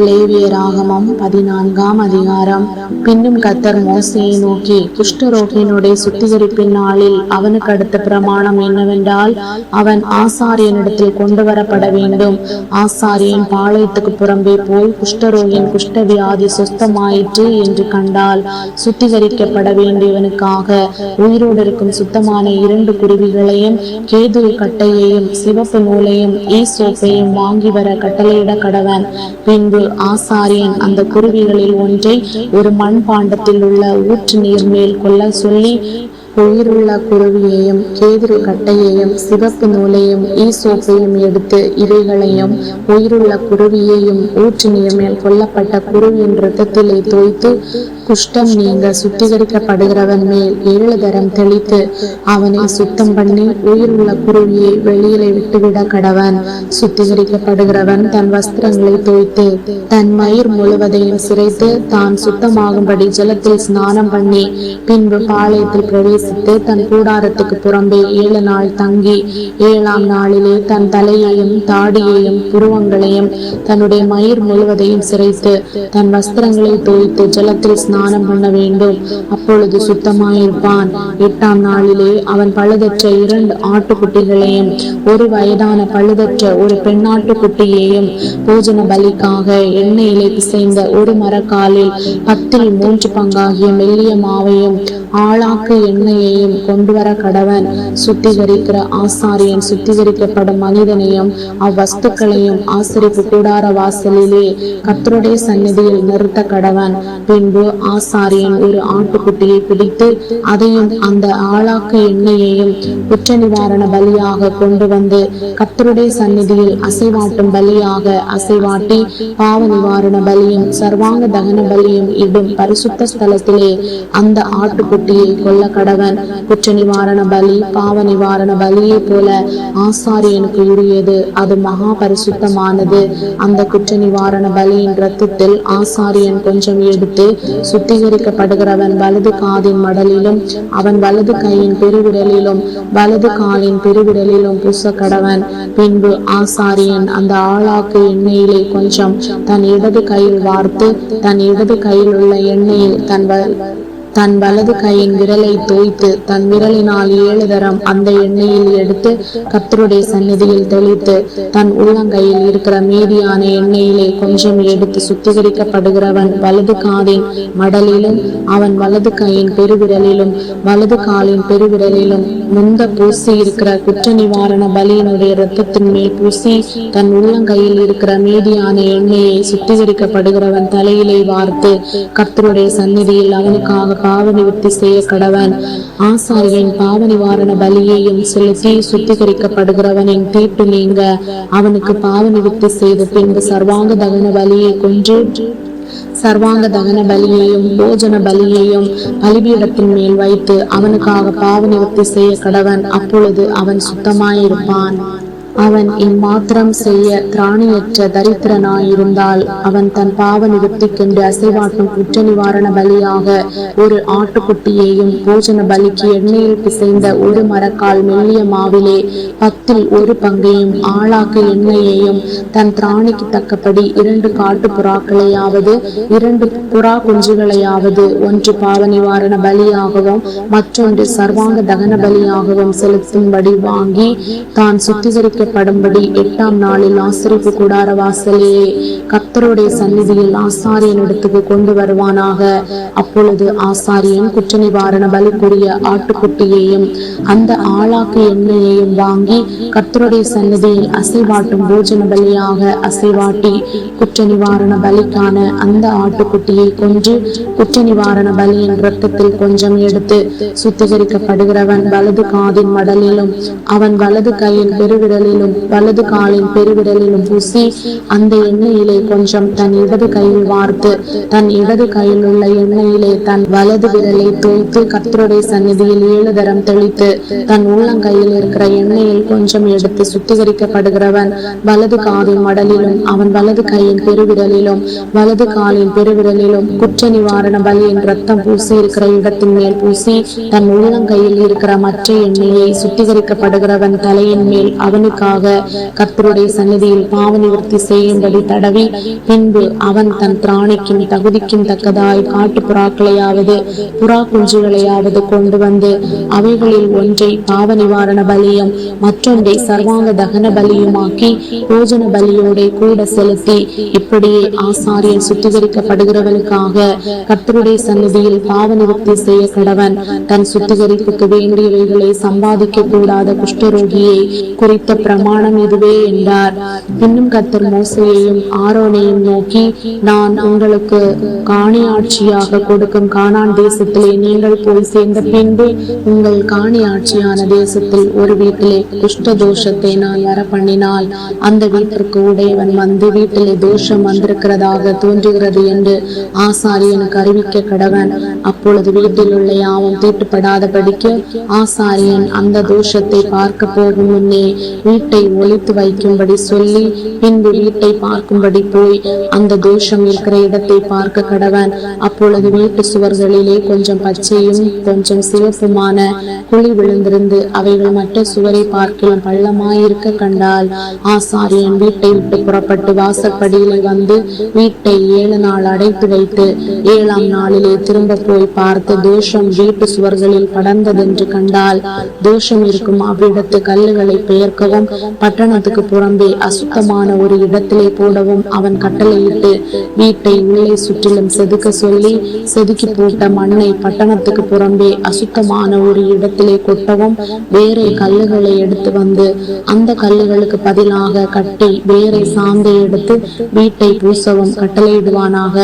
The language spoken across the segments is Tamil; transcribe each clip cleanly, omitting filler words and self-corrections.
லேவியராகமம் 14ஆம் அதிகாரம். பின்னும் கர்த்தர் மோசேயை நோக்கி, குஷ்டரோகியினுடைய சுத்திகரிப்பின் நாளில் அவனுக்கு அடுத்த பிரமாணம் என்னவென்றால், அவன் ஆசாரியனிடத்தில் கொண்டு வரப்பட வேண்டும். ஆசாரியன் பாளையத்துக்கு புறம்பே போய் குஷ்டரோகியின் குஷ்டவியாதி சுத்தமாயிற்று என்று கண்டால், சுத்திகரிக்கப்பட வேண்டியவனுக்காக உயிரோடு இருக்கும் சுத்தமான 2 குருவிகளையும் கேதுரு கட்டையையும் சிவப்பு நூலையும் ஈசோப்பையும் வாங்கி வர கட்டளையிட கடவன். பின்பு ஆசாரியன் அந்த குருவிகளில் ஒன்றை ஒரு மண் பாண்டத்தில் உள்ள ஊற்று நீர் மேல் கொள்ள சொல்லி, உயிருள்ள குருவியையும் கேதுரு கட்டையையும் சிவப்பு நூலையும் ஈசோப்பையும் எடுத்து இவைகளையும் உயிருள்ள குருவியையும் ஊற்று நீர் மேல் கொல்லப்பட்ட குருவியின் இரத்தத்திலே தோய்த்து குஷ்டம் நீங்க சுத்திகரிக்கப்படுகிறவன் மேல் 7 தரம் தெளித்து அவனை சுத்தம் பண்ணி உயிருள்ள குருவியை வெளியிலே விட்டுவிட கடவன். சுத்திகரிக்கப்படுகிறவன் தன் வஸ்திரங்களை தோய்த்து தன் மயிர் முழுவதையும் சிரைத்து தான் சுத்தமாகும்படி ஜலத்தில் ஸ்நானம் பண்ணி பின்பு பாளையத்தில் பிரவேசித்து தன் கூடாரத்துக்கு புறம்பே 7 நாள் தங்கி 7ஆம் நாளிலே தன் தலையையும் தாடியையும் புருவங்களையும் தன்னுடைய மயிர் முழுவதையும் சிரைத்து தன் வஸ்திரங்களை தோய்த்து ஜலத்தில் ஸ்நானம் பண்ண வேண்டும். அப்பொழுது சுத்தமாயிருப்பான். 8ஆம் நாளிலே அவன் பழுதற்ற 2 ஆட்டுக்குட்டிகளையும் 1 வயதான பழுதற்ற ஒரு பெண்ணாட்டுக்குட்டியையும் போஜன பலிக்காக எண்ணெயிலே பிசைந்த 1 மரக்காலில் 10இல் 3 பங்காகிய மெல்லிய மாவையும் ஆளாக்கு எண்ணெயையும் கொண்டு வர கடவன். சுத்திகரிக்கிற ஆசாரியன் சுத்திகரிக்கப்படும் மனிதனையும் அவ்வஸ்துக்களையும் ஆசரிப்பு கூடார வாசலிலே கர்த்தருடைய சந்நிதியில் நிறுத்த கடவன். பின்பு ஆசாரியன் ஒரு ஆட்டுக்குட்டியை பிடித்து அதையும் அந்த ஆளாக்கு எண்ணெயையும் குற்ற நிவாரண பலியாக கொண்டு வந்து கர்த்தருடைய சந்நிதியில் அசைவாட்டும் பலியாக அசைவாட்டி பாவ நிவாரண பலியும் சர்வாங்க தகன பலியும் இடும் பரிசுத்த ஸ்தலத்திலே அந்த ஆட்டுக்குட்டியை கொல்ல கடவன். குற்ற நிவாரண பலி பாவ நிவாரண பலியை போல ஆசாரியனுக்கு உரியது, அது மகா பரிசுத்தமானது. அந்த குற்ற நிவாரண பலியின் இரத்தத்தில் ஆசாரியன் கொஞ்சம் எடுத்து சுத்திகரிக்கப்படுகிறவன் வலது காதின் மடலிலும் அவன் வலது கையின் பெருவிரலிலும் வலது காலின் பெருவிரலிலும் பூச கடவன். பின்பு ஆசாரியன் அந்த ஆளாக்கு எண்ணெயிலே கொஞ்சம் தன் இடது கையில் வார்த்து தன் இடது கையில் உள்ள எண்ணெயில் தன் வலது கையின் விரலை தோய்த்து தன் விரலினால் 7 தரம் அந்த எண்ணெயில் எடுத்து கர்த்தருடைய சந்நிதியில் தெளித்து தன் உள்ளங்கையில் இருக்கிற மீதியான எண்ணெயிலே கொஞ்சம் எடுத்து சுத்திகரிக்கப்படுகிறவன் வலது காதின் மடலிலும் அவன் வலது கையின் பெருவிரலிலும் வலது காலின் பெருவிரலிலும் முந்த பூசி இருக்கிற குற்ற நிவாரண பலியினுடைய இரத்தத்தின் மேல் பூசி தன் உள்ளங்கையில் இருக்கிற மீதியான எண்ணெயை சுத்திகரிக்கப்படுகிறவன் தலையிலே வார்த்து கர்த்தருடைய சந்நிதியில் அவனுக்காக பாவ நிவர்த்தி செய்ய கடவன். ஆசாரியன் பாவ நிவாரண பலியையும் செலுத்தி சுத்திகரிக்கப்படுகிறவனின் தீட்டு நீங்க அவனுக்கு பாவ நிவர்த்தி செய்த பின்பு சர்வாங்க தகன பலியை கொன்று சர்வாங்க தகன பலியையும் போஜன பலியையும் பலிபீடத்தின் மேல் வைத்து அவனுக்காக பாவ நிவர்த்தி செய்ய கடவன். அப்பொழுது அவன் சுத்தமாயிருப்பான். அவன் இம்மாத்திரம் செய்ய திராணியற்ற தரித்திரனாயிருந்தால் அவன் தன் பாவ நிவர்த்திக்கென்று அசைவாட்டும் குற்ற நிவாரண பலியாக ஒரு ஆட்டுக்குட்டியையும் போஜன பலிக்கு எண்ணெயில் பிசைந்த 1 மரக்கால் மெல்லிய மாவிலே 10இல் 1 பங்கையும் ஆளாக்கு எண்ணெயையும் தன் திராணிக்கு தக்கபடி 2 காட்டு புறாக்களையாவது 2 புறா குஞ்சுகளையாவது ஒன்று பாவ நிவாரண பலியாகவும் மற்றொன்று சர்வாங்க தகன பலியாகவும் செலுத்தும்படி வாங்கி தான் சுத்திகரிக்க படும்படி 8ஆம் நாளில் ஆசரிப்பு கூடார வாசலையே கர்த்தருடைய சந்நிதியில் ஆசாரியனிடத்துக்கு கொண்டு வருவானாக. அப்பொழுது ஆசாரியன் குற்ற நிவாரண பலிக்குரிய ஆட்டுக்குட்டியையும் அந்த ஆளாக்கு எண்ணெயையும் வாங்கி கர்த்தருடைய சந்நிதியில் அசைவாட்டும் போஜன பலியாக அசைவாட்டி குற்ற நிவாரண பலிக்கான அந்த ஆட்டுக்குட்டியை கொன்று குற்ற நிவாரண பலியின் இரத்தத்தில் கொஞ்சம் எடுத்து சுத்திகரிக்கப்படுகிறவன் வலது காதின் மடலிலும் அவன் வலது கையின் பெருவிரலிலும் வலது காலின் பெருவிரலிலும் பூசி அந்த எண்ணெயிலே கொஞ்சம் தன் இடது கையில் வார்த்து தன் இடது கையில் உள்ள எண்ணெயிலே தன் வலது விரலை தோய்த்து கர்த்தருடைய சந்நிதியில் 7 தரம் தெளித்து தன் உள்ளங்கையில் இருக்கிற எண்ணெயில் கொஞ்சம் எடுத்து சுத்திகரிக்கப்படுகிறவன் வலது காதின் மடலிலும் அவன் வலது கையின் பெருவிரலிலும் வலது காலின் பெருவிரலிலும் குற்ற நிவாரண பலியின் இரத்தம் பூசி இருக்கிற இடத்தின் மேல் பூசி தன் உள்ளங்கையில் இருக்கிற மற்ற எண்ணெயை சுத்திகரிக்கப்படுகிறவன் தலையின் மேல் அவனுக்கு அவனுக்காக கர்த்தருடைய சந்நிதியில் பாவ நிவர்த்தி செய்யும்படி தடவி, பின்பு அவன் தன் திராணிக்கும் தகுதிக்கும் தக்கதாய் காட்டு புறாக்களையாவது புறா குஞ்சுகளையாவது கொண்டு வந்து அவைகளில் ஒன்றை பாவ நிவாரண பலியும் மற்றொன்றை சர்வாங்க தகன பலியுமாக்கி போஜன பலியோட கூட செலுத்தி, இப்படியே ஆசாரியன் சுத்திகரிக்கப்படுகிறவனுக்காக கர்த்தருடைய சந்நிதியில் பாவ நிவர்த்தி செய்ய கடவன். தன் சுத்திகரிப்புக்கு வேண்டியவைகளை சம்பாதிக்க கூடாத குஷ்டரோகியை குறித்த பிரமாணம் இதுவே என்றார். இன்னும் கர்த்தர் மோசேயையும் ஆரோனையும் நோக்கி, நான் உங்களுக்கு காணியாட்சியாக கொடுக்கும் கானான் தேசத்திலே நீங்கள் போய் சேர்ந்த பின்பு உங்கள் காணியாட்சியான தேசத்தில் ஒரு வீட்டிலே குஷ்ட தோஷத்தை நான் வர பண்ணினால், அந்த வீட்டிற்கு உடையவன் வந்து வீட்டிலே தோஷம் வந்திருக்கிறதாக தோன்றுகிறது என்று ஆசாரியனுக்கு அறிவிக்க கடவன். அப்பொழுது வீட்டில் உள்ள யாவும் தீட்டுப்படாதபடிக்கு ஆசாரியன் அந்த தோஷத்தை பார்க்க போகும் முன்னே வீட்டை ஒளித்து வைக்கும்படி சொல்லி, பின்பு வீட்டை பார்க்கும்படி போய் அந்த தோஷம் இருக்கிற இடத்தை பார்க்க கடவன். அப்பொழுது வீட்டு சுவர்களிலே கொஞ்சம் பச்சையும் கொஞ்சம் சிவப்புமான குழி விழுந்திருந்து அவைகள் மற்ற சுவரை பார்க்கலாம் பள்ளமாயிருக்க கண்டால், ஆசாரியன் வீட்டை விட்டு புறப்பட்டு வாசற்படியிலே வந்து வீட்டை 7 நாள் அடைத்து வைத்து 7ஆம் நாளிலே திரும்ப போய் பார்த்து தோஷம் வீட்டு சுவர்களில் படர்ந்ததென்று கண்டால், தோஷம் இருக்கும் அவ்விடத்து கல்லுகளை பெயர்க்கவும் பட்டணத்துக்கு புறம்பே அசுத்தமான ஒரு இடத்திலே போடவும் அவன் கட்டளையிட்டு, வீட்டை உள்ளே சுற்றிலும் செதுக்க சொல்லி செதுக்கி போட்ட மண்ணை பட்டணத்துக்கு புறம்பே அசுத்தமான ஒரு இடத்திலே கொட்டவும், வேறே கல்லுகளை எடுத்து வந்து அந்த கல்லுகளுக்கு பதிலாக கட்டி வேறே சாந்தை எடுத்து வீட்டை பூசவும் கட்டளையிடுவானாக.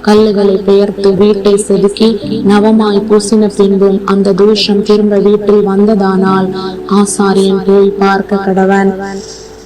கல்லுகளை பெயர்த்து வீட்டை செதுக்கி நவமாய் பூசின பின்பும் அந்த தோஷம் திரும்ப வீட்டில் வந்ததானால் ஆசாரியன் போய் பார்க்க கடவன்.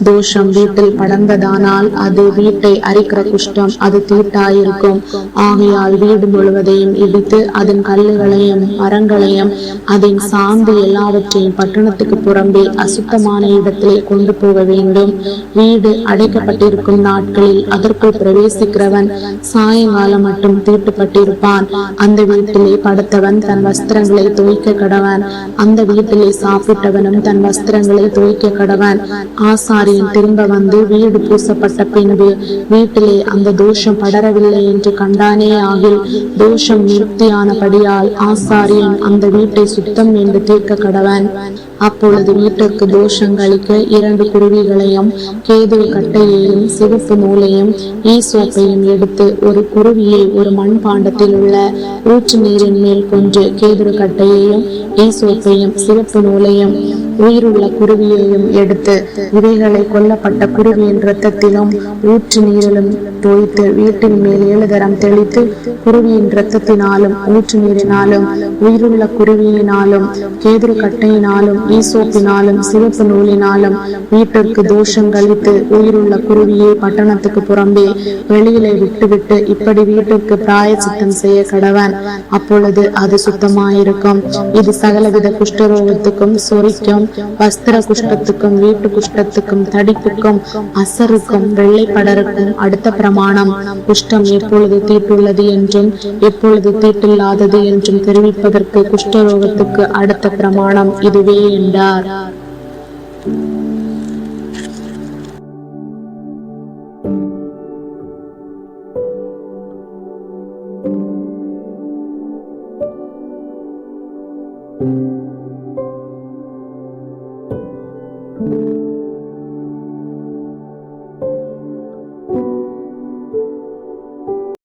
தோஷம் வீட்டில் படர்ந்ததானால் அது வீட்டை அரிக்கிற குஷ்டம், அது தீட்டாயிருக்கும். ஆகையால் வீடு முழுவதையும் இடித்து அதன் கல்லுகளையும் மரங்களையும் அதன் சாந்து எல்லாவற்றையும் பட்டணத்துக்கு புறம்பே அசுத்தமான இடத்திலே கொண்டு போக வேண்டும். வீடு அடைக்கப்பட்டிருக்கும் நாட்களில் அதற்குள் பிரவேசிக்கிறவன் சாயங்காலம் மட்டும் தீட்டுப்பட்டிருப்பான். அந்த வீட்டிலே படுத்தவன் தன் வஸ்திரங்களை துவைக்க கடவன். அந்த வீட்டிலே சாப்பிட்டவனும் தன் வஸ்திரங்களை துவைக்க கடவன். ஆசாரியன் திரும்ப வந்து வீடு பூசப்பட்ட பின்பு வீட்டிலே அந்த தோஷம் படரவில்லை என்று கண்டானே ஆகில், தோஷம் நிவர்த்தியானபடியால் ஆசாரியன் அந்த வீட்டை சுத்தம் என்று தீர்க்க கடவன். அப்பொழுது வீட்டிற்கு தோஷம் கழிக்க 2 குருவிகளையும் கேது கட்டையையும் சிவப்பு நூலையும் ஈசோப்பையும் எடுத்து ஒரு குருவியை ஒரு மண்பாண்டத்தில் உள்ள ஊற்று நீரின் மேல் கொன்று கேது கட்டையையும் ஈசோப்பையும் சிவப்பு நூலையும் உயிருள்ள குருவியையும் எடுத்து இவைகளை கொல்லப்பட்ட குருவியின் இரத்தத்திலும் ஊற்று நீரிலும் தோய்த்து வீட்டின் மேல் 7 தரம் தெளித்து குருவியின் இரத்தத்தினாலும் ஊற்று நீரினாலும் உயிருள்ள குருவியினாலும் கேது கட்டையினாலும் ஈசோப்பினாலும் சிவப்பு நூலினாலும் வீட்டிற்கு தோஷம் கழித்து உயிருள்ள குருவியை பட்டணத்துக்கு புறம்பே வெளியிலே விட்டுவிட்டு இப்படி வீட்டிற்கு பிராயச்சித்தம் செய்ய கடவன். அப்பொழுது அது சுத்தமாயிருக்கும். இது சகலவித குஷ்டரோகத்துக்கும் சொறிக்கும் வஸ்திர குஷ்டத்துக்கும் வீட்டு குஷ்டத்துக்கும் தடிப்புக்கும் அசருக்கும் வெள்ளைப்படருக்கும் அடுத்த பிரமாணம். குஷ்டம் எப்பொழுது தீட்டுள்ளது என்றும் எப்பொழுது தீட்டில்லாதது என்றும் தெரிவிப்பதற்கு குஷ்டரோகத்துக்கு அடுத்த பிரமாணம் இதுவே என்றார்.